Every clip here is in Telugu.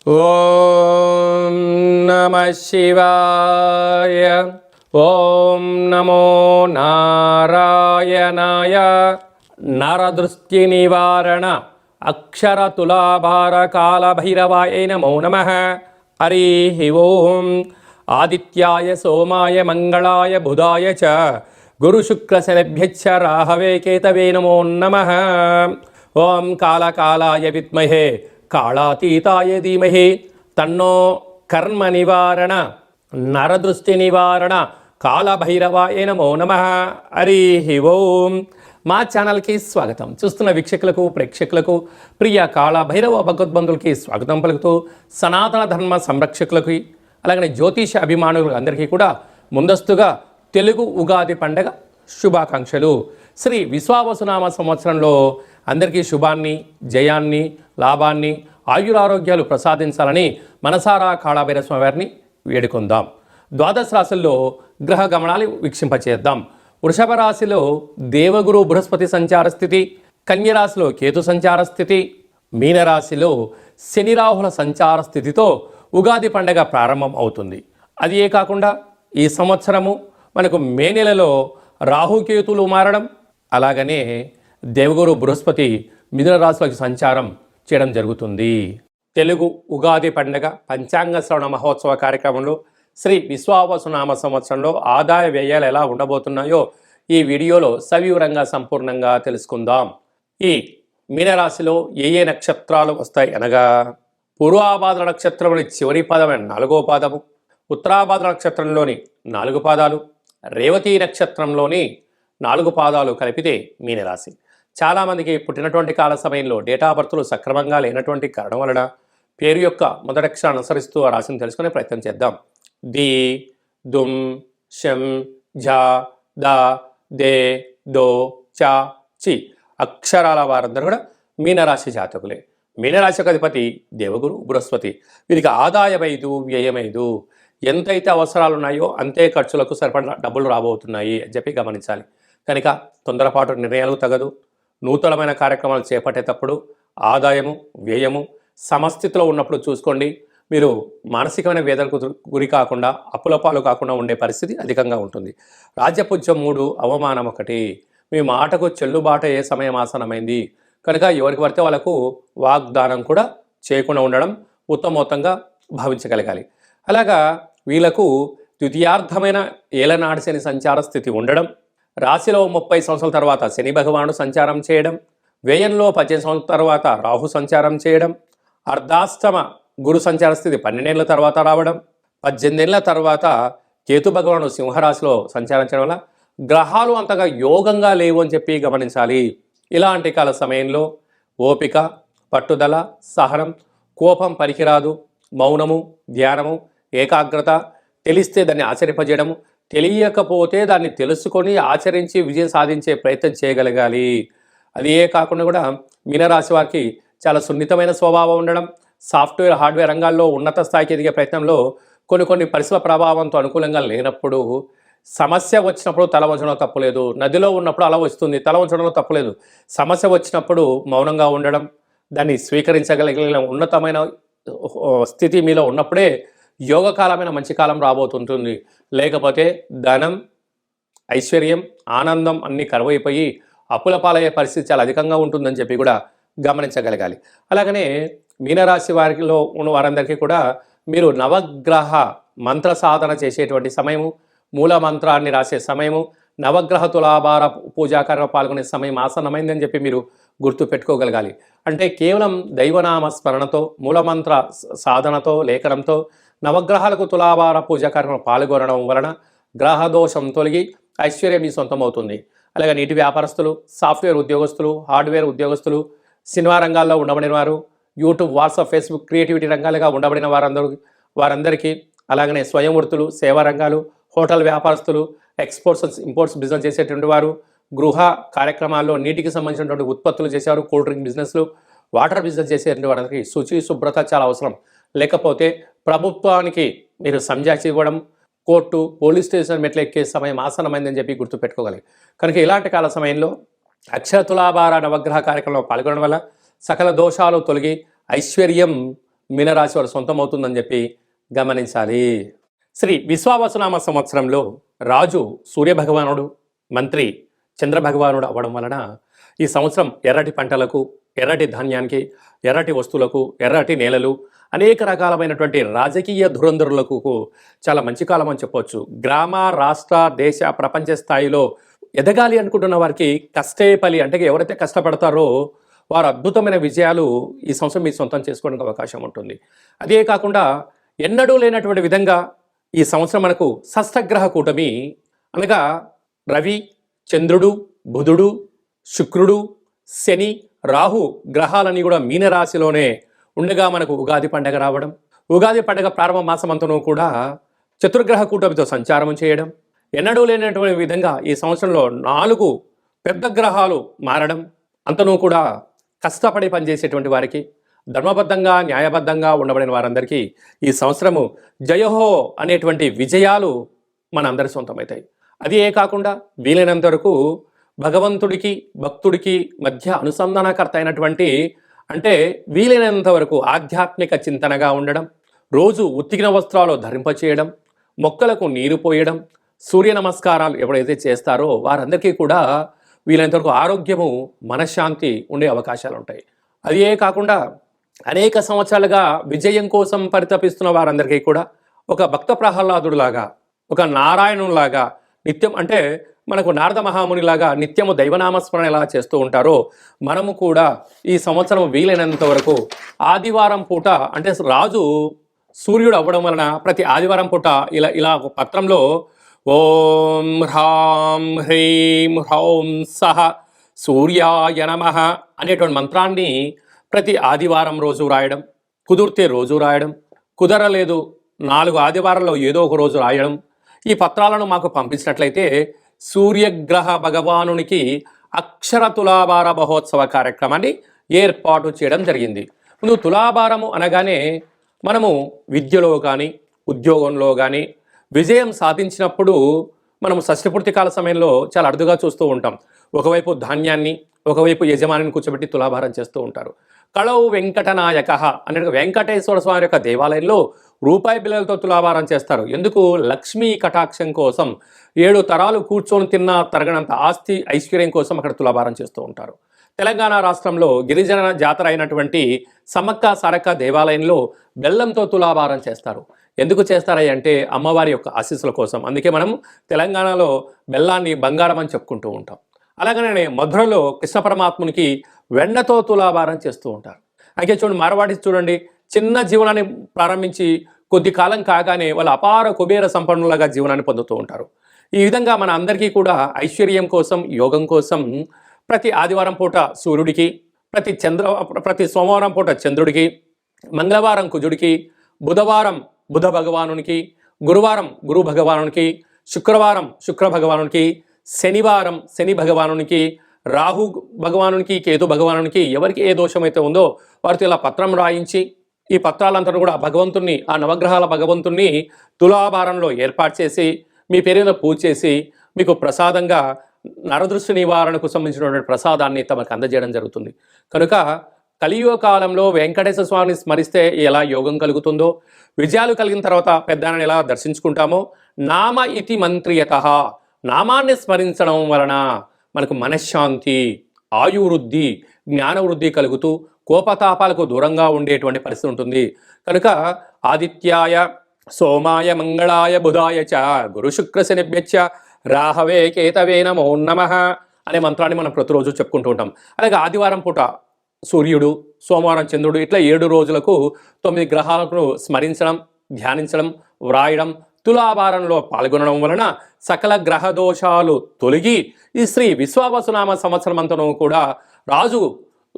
ఓం నమః శివాయ. ఓం నమో నారాయణాయ. నరదృష్టి నివారణ అక్షర తులాభార కాల భైరవాయ నమో నమః. హరి ఓం. ఆదిత్యాయ సోమాయ మంగళాయ బుధాయ చ గురు శుక్ర శనిభ్యశ్చ రాహవే కేతవే నమో నమః. ఓం కాళకాలాయ విద్మహే కాళాతీతాయ ధీమహి తన్నో కర్మ నివారణ నరదృష్టి నివారణ కాళభైరవాయ నమో నమః. హరి ఓం. మా ఛానల్కి స్వాగతం. చూస్తున్న వీక్షకులకు ప్రేక్షకులకు ప్రియ కాళభైరవ భగవద్బంధులకి స్వాగతం పలుకుతూ సనాతన ధర్మ సంరక్షకులకి అలాగనే జ్యోతిష అభిమానులకు అందరికీ కూడా ముందస్తుగా తెలుగు ఉగాది పండగ శుభాకాంక్షలు. శ్రీ విశ్వావసునామ సంవత్సరంలో అందరికీ శుభాన్ని, జయాన్ని, లాభాన్ని, ఆయురారోగ్యాలు ప్రసాదించాలని మనసారా కాళభైరవ స్వామి వారిని వేడుకుందాం. ద్వాదశ రాశుల్లో గ్రహ గమనాలు వీక్షింపచేద్దాం. వృషభ రాశిలో దేవగురు బృహస్పతి సంచార స్థితి, కన్యరాశిలో కేతు సంచార స్థితి, మీనరాశిలో శని రాహుల సంచార స్థితితో ఉగాది పండగ ప్రారంభం అవుతుంది. అది ఏ కాకుండా ఈ సంవత్సరము మనకు మే నెలలో రాహుకేతులు మారడం, అలాగనే దేవగురు బృహస్పతి మిథున రాశిలోకి సంచారం చేయడం జరుగుతుంది. తెలుగు ఉగాది పండగ పంచాంగ శ్రవణ మహోత్సవ కార్యక్రమంలో శ్రీ విశ్వావసునామ సంవత్సరంలో ఆదాయ వ్యయాలు ఎలా ఉండబోతున్నాయో ఈ వీడియోలో సవివరంగా సంపూర్ణంగా తెలుసుకుందాం. ఈ మీనరాశిలో ఏ ఏ నక్షత్రాలు వస్తాయి అనగా పూర్వాభాద్ర నక్షత్రంలోని చివరి పాదమైన 4వ పాదము, ఉత్తరాభాద్ర నక్షత్రంలోని 4 పాదాలు, రేవతి నక్షత్రంలోని 4 పాదాలు కలిపితే మీనరాశి. చాలామందికి పుట్టినటువంటి కాల సమయంలో డేటా బర్త్లు సక్రమంగా లేనటువంటి కారణం వలన పేరు యొక్క మొదటి అక్షరాన్ని అనుసరిస్తూ ఆ రాశిని తెలుసుకునే ప్రయత్నం చేద్దాం. ది, దుమ్, షం, ఝ, ద, దే, దో, చ, చి అక్షరాల వారందరూ కూడా మీనరాశి జాతకులే. మీనరాశికి అధిపతి దేవగురు బృహస్పతి. వీరికి ఆదాయం 5, వ్యయం 5. ఎంతైతే అవసరాలు ఉన్నాయో అంతే ఖర్చులకు సరిపడిన డబ్బులు రాబోతున్నాయి అని చెప్పి గమనించాలి. కనుక తొందరపాటు నిర్ణయాలు తగదు. నూతనమైన కార్యక్రమాలు చేపట్టేటప్పుడు ఆదాయము, వ్యయము సమస్థితిలో ఉన్నప్పుడు చూసుకోండి. మీరు మానసికమైన వేదనకు గురి కాకుండా, అప్పుల పాలు కాకుండా ఉండే పరిస్థితి అధికంగా ఉంటుంది. రాజ్యపుజ్యం 3, అవమానం 1. మీ మాటకు చెల్లుబాటు ఏ సమయం ఆసనమైంది కనుక ఎవరికి పడితే వాళ్ళకు వాగ్దానం కూడా చేయకుండా ఉండడం ఉత్తమోత్తంగా భావించగలగాలి. అలాగా వీళ్ళకు ద్వితీయార్థమైన ఏలనాడు శని సంచార స్థితి ఉండడం, రాశిలో 30 సంవత్సరాల తర్వాత శని భగవానుడు సంచారం చేయడం, వ్యయంలో 18 సంవత్సరాల తర్వాత రాహు సంచారం చేయడం, అర్ధాష్టమ గురు సంచార స్థితి 12 ఏళ్ల తర్వాత రావడం, 18 ఏళ్ల తర్వాత కేతు భగవానుడు సింహరాశిలో సంచారం చేయడం వల్ల గ్రహాలు అంతగా యోగంగా లేవు అని చెప్పి గమనించాలి. ఇలాంటి కాల సమయంలో ఓపిక, పట్టుదల, సహనం, కోపం పనికిరాదు. మౌనము, ధ్యానము, ఏకాగ్రత, తెలిస్తే దాన్ని ఆచరింపజేయడము, తెలియకపోతే దాన్ని తెలుసుకొని ఆచరించి విజయం సాధించే ప్రయత్నం చేయగలగాలి. అది ఏ కాకుండా కూడా మీనరాశి వారికి చాలా సున్నితమైన స్వభావం ఉండడం, సాఫ్ట్వేర్ హార్డ్వేర్ రంగాల్లో ఉన్నత స్థాయికి ఎదిగే ప్రయత్నంలో కొన్ని పరిస్థితుల ప్రభావంతో అనుకూలంగా లేనప్పుడు, సమస్య వచ్చినప్పుడు తల వంచడం తప్పులేదు. నదిలో ఉన్నప్పుడు అలా వస్తుంది, తల వంచడంలో తప్పులేదు. సమస్య వచ్చినప్పుడు మౌనంగా ఉండడం, దాన్ని స్వీకరించగలిగిన ఉన్నతమైన స్థితి మీలో ఉన్నప్పుడే యోగకాలమైన మంచి కాలం రాబోతుంటుంది. లేకపోతే ధనం, ఐశ్వర్యం, ఆనందం అన్నీ కరువైపోయి అప్పుల పాలయ్యే పరిస్థితి చాలా అధికంగా ఉంటుందని చెప్పి కూడా గమనించగలగాలి. అలాగనే మీనరాశి వారిలో ఉన్న వారందరికీ కూడా మీరు నవగ్రహ మంత్ర సాధన చేసేటువంటి సమయము, మూల మంత్రాన్ని రాసే సమయము, నవగ్రహ తులాభార పూజాకార్యంలో పాల్గొనే సమయం ఆసన్నమైందని చెప్పి మీరు గుర్తు పెట్టుకోగలగాలి. అంటే కేవలం దైవనామ స్మరణతో, మూలమంత్ర సాధనతో, లేఖనంతో నవగ్రహాలకు తులాభార పూజాకార్యంలో పాల్గొనడం వలన గ్రహదోషం తొలగి ఐశ్వర్యం మీ సొంతమవుతుంది. అలాగే నీటి వ్యాపారస్తులు, సాఫ్ట్వేర్ ఉద్యోగస్తులు, హార్డ్వేర్ ఉద్యోగస్తులు, సినిమా రంగాల్లో ఉండబడిన వారు, యూట్యూబ్, వాట్సాప్, ఫేస్బుక్ క్రియేటివిటీ రంగాలుగా ఉండబడిన వారందరికీ అలాగనే స్వయం వృత్తులు, సేవా రంగాలు, హోటల్ వ్యాపారస్తులు, ఎక్స్పోర్ట్స్ ఇంపోర్ట్స్ బిజినెస్ చేసేటువంటి వారు, గృహ కార్యక్రమాల్లో నీటికి సంబంధించినటువంటి ఉత్పత్తులు చేసేవారు, కూల్ డ్రింక్ బిజినెస్లు, వాటర్ బిజినెస్ చేసేటువంటి వారికి శుచి శుభ్రత చాలా అవసరం. లేకపోతే ప్రభుత్వానికి మీరు సంజాయిషి ఇవ్వడం, కోర్టు, పోలీస్ స్టేషన్ మెట్లు ఎక్కే సమయం ఆసనమైందని చెప్పి గుర్తుపెట్టుకోగలి. కనుక ఇలాంటి కాల సమయంలో అక్షర తులాభార నవగ్రహ కార్యక్రమంలో పాల్గొనడం వల్ల సకల దోషాలు తొలగి ఐశ్వర్యం మీనరాశి వారు సొంతం అవుతుందని చెప్పి గమనించాలి. శ్రీ విశ్వావసునామ సంవత్సరంలో రాజు సూర్యభగవానుడు, మంత్రి చంద్రభగవానుడు అవ్వడం వలన ఈ సంవత్సరం ఎర్రటి పంటలకు, ఎర్రటి ధాన్యానికి, ఎర్రటి వస్తువులకు, ఎర్రటి నేలలు, అనేక రకాలమైనటువంటి రాజకీయ ధురంధరులకు చాలా మంచి కాలం అని చెప్పవచ్చు. గ్రామ, రాష్ట్ర, దేశ, ప్రపంచ స్థాయిలో ఎదగాలి అనుకుంటున్న వారికి కష్టే ఫలి, అంటే ఎవరైతే కష్టపడతారో వారు అద్భుతమైన విజయాలు ఈ సంవత్సరం మీ సొంతం చేసుకోవడానికి అవకాశం ఉంటుంది. అదే కాకుండా ఎన్నడూ లేనటువంటి విధంగా ఈ సంవత్సరం మనకు షష్ఠగ్రహ కూటమి, అనగా రవి, చంద్రుడు, బుధుడు, శుక్రుడు, శని, రాహు గ్రహాలన్నీ కూడా మీనరాశిలోనే ఉండగా మనకు ఉగాది పండగ రావడం, ఉగాది పండగ ప్రారంభ మాసమంతను కూడా చతుర్గ్రహ కూటమితో సంచారం చేయడం, ఎన్నడూ లేనటువంటి విధంగా ఈ సంవత్సరంలో 4 పెద్ద గ్రహాలు మారడం, అంతనూ కూడా కష్టపడి పనిచేసేటువంటి వారికి, ధర్మబద్ధంగా న్యాయబద్ధంగా ఉండబడిన వారందరికీ ఈ సంవత్సరము జయహో అనేటువంటి విజయాలు మన అందరి సొంతమవుతాయి. అది కాకుండా వీలైనంత వరకు భగవంతుడికి భక్తుడికి మధ్య అనుసంధానకర్త అయినటువంటి, అంటే వీలైనంత వరకు ఆధ్యాత్మిక చింతనగా ఉండడం, రోజు ఉతికిన వస్త్రాలు ధరింపచేయడం, మొక్కలకు నీరు పోయడం, సూర్య నమస్కారాలు ఎవరైతే చేస్తారో వారందరికీ కూడా వీలైనంత వరకు ఆరోగ్యము, మనశ్శాంతి ఉండే అవకాశాలు ఉంటాయి. అదే కాకుండా అనేక సంవత్సరాలుగా విజయం కోసం పరితపిస్తున్న వారందరికీ కూడా ఒక భక్త ప్రహ్లాదుడిలాగా, ఒక నారాయణులాగా నిత్యం, అంటే మనకు నారద మహామునిలాగా నిత్యము దైవనామస్మరణ ఎలా చేస్తూ ఉంటారో మనము కూడా ఈ సంవత్సరం వీలైనంత వరకు ఆదివారం పూట, అంటే రాజు సూర్యుడు అవ్వడం వలన ప్రతి ఆదివారం పూట ఇలా ఒక పత్రంలో ఓం హ్రాం హ్రీం హ్రౌం సహ సూర్యాయ నమః అనేటువంటి మంత్రాన్ని ప్రతి ఆదివారం రోజు రాయడం, కుదిరితే రోజు రాయడం, కుదరలేదు 4 ఆదివారాల్లో ఏదో ఒక రోజు రాయడం, ఈ పత్రాలను మాకు పంపించినట్లయితే సూర్యగ్రహ భగవానునికి అక్షర తులాభార మహోత్సవ కార్యక్రమాన్ని ఏర్పాటు చేయడం జరిగింది. ముందు తులాభారము అనగానే మనము విద్యలో కానీ ఉద్యోగంలో కానీ విజయం సాధించినప్పుడు మనము షష్ఠపూర్తి కాల సమయంలో చాలా అరుదుగా చూస్తూ ఉంటాం. ఒకవైపు ధాన్యాన్ని, ఒకవైపు యజమానిని కూర్చోబెట్టి తులాభారం చేస్తూ ఉంటారు. కళౌ వెంకటనాయక అనే వెంకటేశ్వర స్వామి యొక్క దేవాలయంలో రూపాయి బిళ్ళలతో తులాభారం చేస్తారు. ఎందుకు? లక్ష్మీ కటాక్షం కోసం, 7 తరాలు కూర్చొని తిన్నా తరగనంత ఆస్తి ఐశ్వర్యం కోసం అక్కడ తులాభారం చేస్తూ ఉంటారు. తెలంగాణ రాష్ట్రంలో గిరిజన జాతర అయినటువంటి సమ్మక్క సారక్క దేవాలయంలో బెల్లంతో తులాభారం చేస్తారు. ఎందుకు చేస్తారని అంటే అమ్మవారి యొక్క ఆశీస్సుల కోసం. అందుకే మనం తెలంగాణలో బెల్లాన్ని బంగారం అని చెప్పుకుంటూ ఉంటాం. అలాగనే మధురలో కృష్ణ పరమాత్మునికి వెన్నతో తులాభారం చేస్తూ ఉంటారు. అయితే చూడండి, మార్వాడి చూడండి, చిన్న జీవనాన్ని ప్రారంభించి కొద్ది కాలం కాగానే వాళ్ళు అపార కుబేర సంపన్నులుగా జీవనాన్ని పొందుతూ ఉంటారు. ఈ విధంగా మన అందరికీ కూడా ఐశ్వర్యం కోసం, యోగం కోసం ప్రతి ఆదివారం పూట సూర్యుడికి, ప్రతి సోమవారం పూట చంద్రుడికి, మంగళవారం కుజుడికి, బుధవారం బుధ భగవానునికి, గురువారం గురు భగవానునికి, శుక్రవారం శుక్ర భగవానునికి, శనివారం శని భగవానునికి, రాహు భగవానునికి, కేతు భగవానునికి ఎవరికి ఏ దోషమైతే ఉందో వారితో ఇలా పత్రం రాయించి ఈ పత్రాలంతా కూడా భగవంతుణ్ణి, ఆ నవగ్రహాల భగవంతుణ్ణి తులాభారంలో ఏర్పాటు చేసి మీ పేరున పూజ చేసి మీకు ప్రసాదంగా నరదృష్టి నివారణకు సంబంధించినటువంటి ప్రసాదాన్ని తమకు అందజేయడం జరుగుతుంది. కనుక కలియుగ కాలంలో వెంకటేశ్వర స్వామిని స్మరిస్తే ఎలా యోగం కలుగుతుందో, విజయాలు కలిగిన తర్వాత పెద్దలను ఎలా దర్శించుకుంటామో, నామ ఇతి మంత్రియత, నామాన్ని స్మరించడం వలన మనకు మనశ్శాంతి, ఆయువృద్ధి, జ్ఞానవృద్ధి కలుగుతూ కోపతాపాలకు దూరంగా ఉండేటువంటి పరిస్థితి ఉంటుంది. కనుక ఆదిత్యాయ సోమాయ మంగళాయ బుధాయ చ గురు శుక్ర శనిభ్యచ్చ రాహవే కేతవే నమో నమః అనే మంత్రాన్ని మనం ప్రతిరోజు చెప్పుకుంటూ ఉంటాం. అలాగే ఆదివారం పూట సూర్యుడు, సోమవారం చంద్రుడు, ఇట్లా 7 రోజులకు 9 గ్రహాలను స్మరించడం, ధ్యానించడం, వ్రాయడం, తులాభారంలో పాల్గొనడం వలన సకల గ్రహ దోషాలు తొలగి ఈ శ్రీ విశ్వావసునామ సంవత్సరం అంతను కూడా రాజు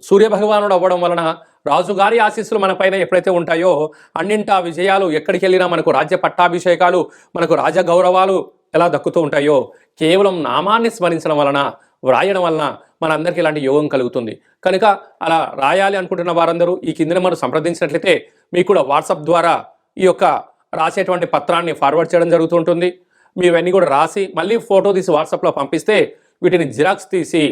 సూర్యభగవానుడు అవ్వడం వలన రాజుగారి ఆశీస్సులు మన పైన ఎప్పుడైతే ఉంటాయో అన్నింటా విజయాలు, ఎక్కడికి వెళ్ళినా మనకు రాజ్య పట్టాభిషేకాలు, మనకు రాజ గౌరవాలు ఎలా దక్కుతూ ఉంటాయో కేవలం నామాన్ని స్మరించడం వలన, వ్రాయడం వలన మనందరికీ ఇలాంటి యోగం కలుగుతుంది. కనుక అలా రాయాలి అనుకుంటున్న వారందరూ ఈ కింద మనం సంప్రదించినట్లయితే మీకు కూడా వాట్సాప్ ద్వారా ఈ యొక్క రాసేటువంటి పత్రాన్ని ఫార్వర్డ్ చేయడం జరుగుతుంటుంది. మీవన్నీ కూడా రాసి మళ్ళీ ఫోటో తీసి వాట్సాప్లో పంపిస్తే వీటిని జిరాక్స్ తీసి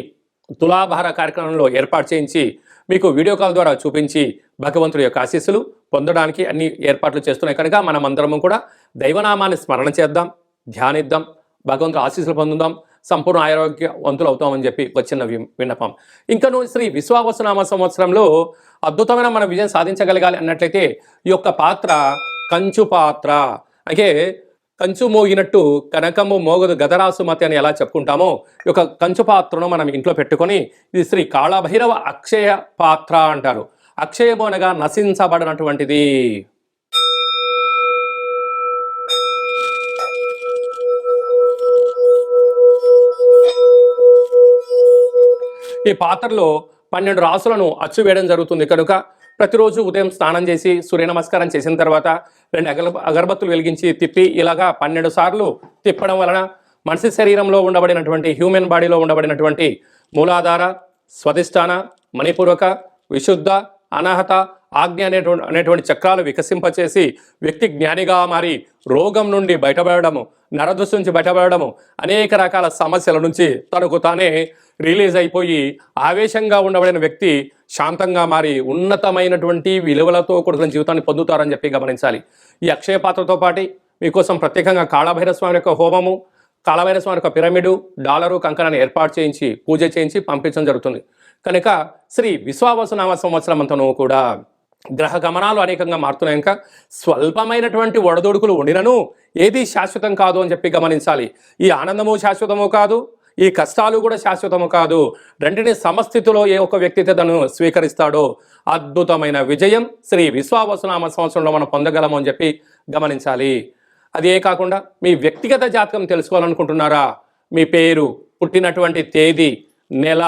తులాభార కార్యక్రమంలో ఏర్పాటు చేయించి మీకు వీడియో కాల్ ద్వారా చూపించి భగవంతుడి యొక్క ఆశీస్సులు పొందడానికి అన్ని ఏర్పాట్లు చేస్తున్నాయి కనుక మనమందరము కూడా దైవనామాన్ని స్మరణ చేద్దాం, ధ్యానిద్దాం, భగవంతుడు ఆశీస్సులు పొందుదాం, సంపూర్ణ ఆరోగ్యవంతులు అవుతామని చెప్పి వచ్చిన విన్నపం. ఇంకను శ్రీ విశ్వావసునామ సంవత్సరంలో అద్భుతమైన మన విజయం సాధించగలగాలి అన్నట్లయితే ఈ యొక్క పాత్ర కంచు పాత్ర. అంటే కంచు మోగినట్టు కనకము మోగదు గదరాసుమతి అని ఎలా చెప్పుకుంటామో ఈ యొక్క కంచు పాత్రను మనం ఇంట్లో పెట్టుకొని ఇది శ్రీ కాళభైరవ అక్షయ పాత్ర అంటారు. అక్షయము అనగా నశించబడినటువంటిది. ఈ పాత్రలో 12 రాసులను అచ్చు వేయడం జరుగుతుంది కనుక ప్రతిరోజు ఉదయం స్నానం చేసి సూర్య నమస్కారం చేసిన తర్వాత 2 అగరబత్తులు వెలిగించి తిప్పి ఇలాగా 12 సార్లు తిప్పడం వలన మనిషి శరీరంలో ఉండబడినటువంటి హ్యూమన్ బాడీలో ఉండబడినటువంటి మూలాధార, స్వధిష్టాన, మణిపూరక, విశుద్ధ, అనాహత, ఆజ్ఞ అనేటువంటి చక్రాలు వికసింపచేసి వ్యక్తి జ్ఞానిగా మారి రోగం నుండి బయటపడము, నరదృష్టి నుంచి బయటపడము, అనేక రకాల సమస్యల నుంచి తనకు తానే రిలీజ్ అయిపోయి ఆవేశంగా ఉండబడిన వ్యక్తి శాంతంగా మారి ఉన్నతమైనటువంటి విలువలతో కూడిన జీవితాన్ని పొందుతారని చెప్పి గమనించాలి. ఈ అక్షయ పాత్రతో పాటు మీకోసం ప్రత్యేకంగా కాళభైరవ స్వామి యొక్క హోమము, కాళభైరవ స్వామి యొక్క పిరమిడు, డాలరు, కంకణాన్ని ఏర్పాటు చేయించి పూజ చేయించి పంపించడం జరుగుతుంది. కనుక శ్రీ విశ్వావసునామ సంవత్సరం అంతను కూడా గ్రహ గమనాలు అనేకంగా మారుతున్నాయి. ఇంకా స్వల్పమైనటువంటి ఒడదొడుకులు ఉండినను ఏది శాశ్వతం కాదు అని చెప్పి గమనించాలి. ఈ ఆనందము శాశ్వతము కాదు, ఈ కష్టాలు కూడా శాశ్వతము కాదు. రెంటిని సమస్థితిలో ఏ ఒక్క వ్యక్తి తను స్వీకరిస్తాడో అద్భుతమైన విజయం శ్రీ విశ్వావసునామ సంవత్సరంలో మనం పొందగలము అని చెప్పి గమనించాలి. అదే కాకుండా మీ వ్యక్తిగత జాతకం తెలుసుకోవాలనుకుంటున్నారా? మీ పేరు, పుట్టినటువంటి తేదీ, నెల,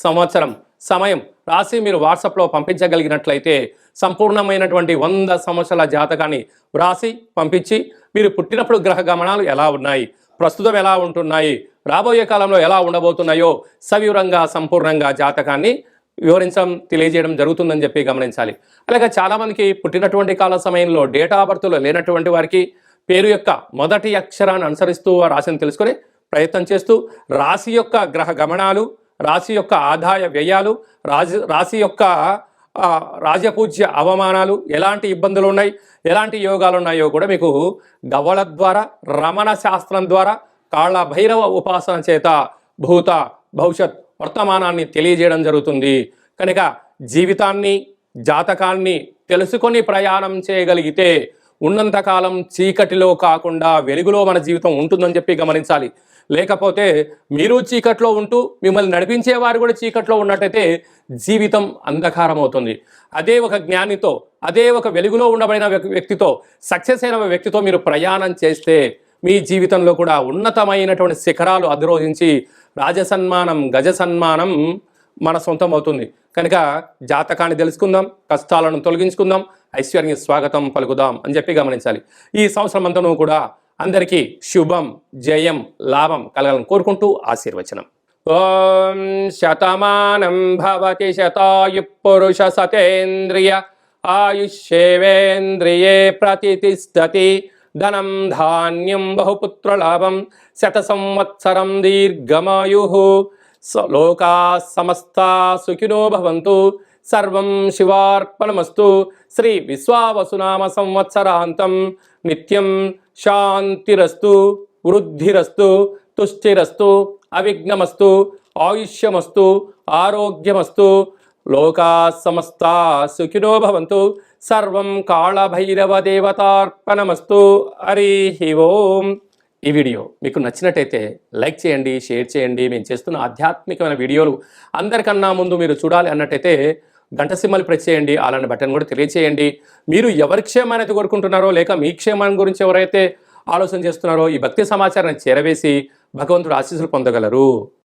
సంవత్సరం, సమయం రాసి మీరు వాట్సాప్లో పంపించగలిగినట్లయితే సంపూర్ణమైనటువంటి 100 సంవత్సరాల జాతకాన్ని వ్రాసి పంపించి మీరు పుట్టినప్పుడు గ్రహ గమనాలు ఎలా ఉన్నాయి, ప్రస్తుతం ఎలా ఉంటున్నాయి, రాబోయే కాలంలో ఎలా ఉండబోతున్నాయో సవివరంగా సంపూర్ణంగా జాతకాన్ని వివరించడం తెలియజేయడం జరుగుతుందని చెప్పి గమనించాలి. అలాగే చాలామందికి పుట్టినటువంటి కాల సమయంలో డేట్ ఆఫ్ బర్త్లో లేనటువంటి వారికి పేరు యొక్క మొదటి అక్షరాన్ని అనుసరిస్తూ రాశిని తెలుసుకొని ప్రయత్నం చేస్తూ రాశి యొక్క గ్రహ గమనాలు, రాశి యొక్క ఆదాయ వ్యయాలు, రాశి యొక్క రాజపూజ్య అవమానాలు, ఎలాంటి ఇబ్బందులు ఉన్నాయి, ఎలాంటి యోగాలు ఉన్నాయో కూడా మీకు గవ్వల ద్వారా, రమణ శాస్త్రం ద్వారా, కాళభైరవ ఉపాసన చేత భూత భవిష్యత్ వర్తమానాన్ని తెలియజేయడం జరుగుతుంది. కనుక జీవితాన్ని, జాతకాన్ని తెలుసుకొని ప్రయాణం చేయగలిగితే ఉన్నంతకాలం చీకటిలో కాకుండా వెలుగులో మన జీవితం ఉంటుందని చెప్పి గమనించాలి. లేకపోతే మీరు చీకట్లో ఉంటూ మిమ్మల్ని నడిపించేవారు కూడా చీకట్లో ఉన్నట్టయితే జీవితం అంధకారం అవుతుంది. అదే ఒక జ్ఞానితో, అదే ఒక వెలుగులో ఉండబడిన వ్యక్తితో, సక్సెస్ అయిన వ్యక్తితో మీరు ప్రయాణం చేస్తే మీ జీవితంలో కూడా ఉన్నతమైనటువంటి శిఖరాలు అధిరోహించి రాజసన్మానం, గజ సన్మానం మన సొంతం అవుతుంది. కనుక జాతకాన్ని తెలుసుకుందాం, కష్టాలను తొలగించుకుందాం, ఐశ్వర్య స్వాగతం పలుకుదాం అని చెప్పి గమనించాలి. ఈ సంవత్సరం అంతను కూడా అందరికీ శుభం, జయం, లాభం కలగాలని కోరుకుంటూ ఆశీర్వచనం. ఓం శతమానం భవతి శతాయు పురుష సతేంద్రియ ఆయుష్యేవేంద్రియే ప్రతిష్టతి ధనం ధాన్యం బహుపుత్ర లాభం శత సంవత్సరం దీర్ఘమాయు లోకా సమస్తా సుఖినో భవంతు సర్వం శివార్పణమస్తు. శ్రీ విశ్వావసునామ సంవత్సరాంతం నిత్యం శాంతిరస్తు, వృద్ధిరస్తు, తుష్టిరస్తు, అవిఘ్నమస్తు, ఆయుష్యమస్తు, ఆరోగ్యమస్తు. లోకా సమస్తా సుఖినో భవంతు. సర్వం కాళభైరవ దేవతార్పణమస్తు. హరి ఓం. ఈ వీడియో మీకు నచ్చినట్టయితే లైక్ చేయండి, షేర్ చేయండి. మేము చేస్తున్న ఆధ్యాత్మికమైన వీడియోలు అందరికన్నా ముందు మీరు చూడాలి అన్నట్టయితే గంట సింబల్ ప్రెస్ చేయండి, అలాంటి బటన్ కూడా తెలియచేయండి. మీరు ఎవరి క్షేమాన్ని కోరుకుంటున్నారో లేక మీ క్షేమాన్ని గురించి ఎవరైతే ఆలోచన చేస్తున్నారో ఈ భక్తి సమాచారాన్ని చేరవేసి భగవంతుడు ఆశీస్సులు పొందగలరు.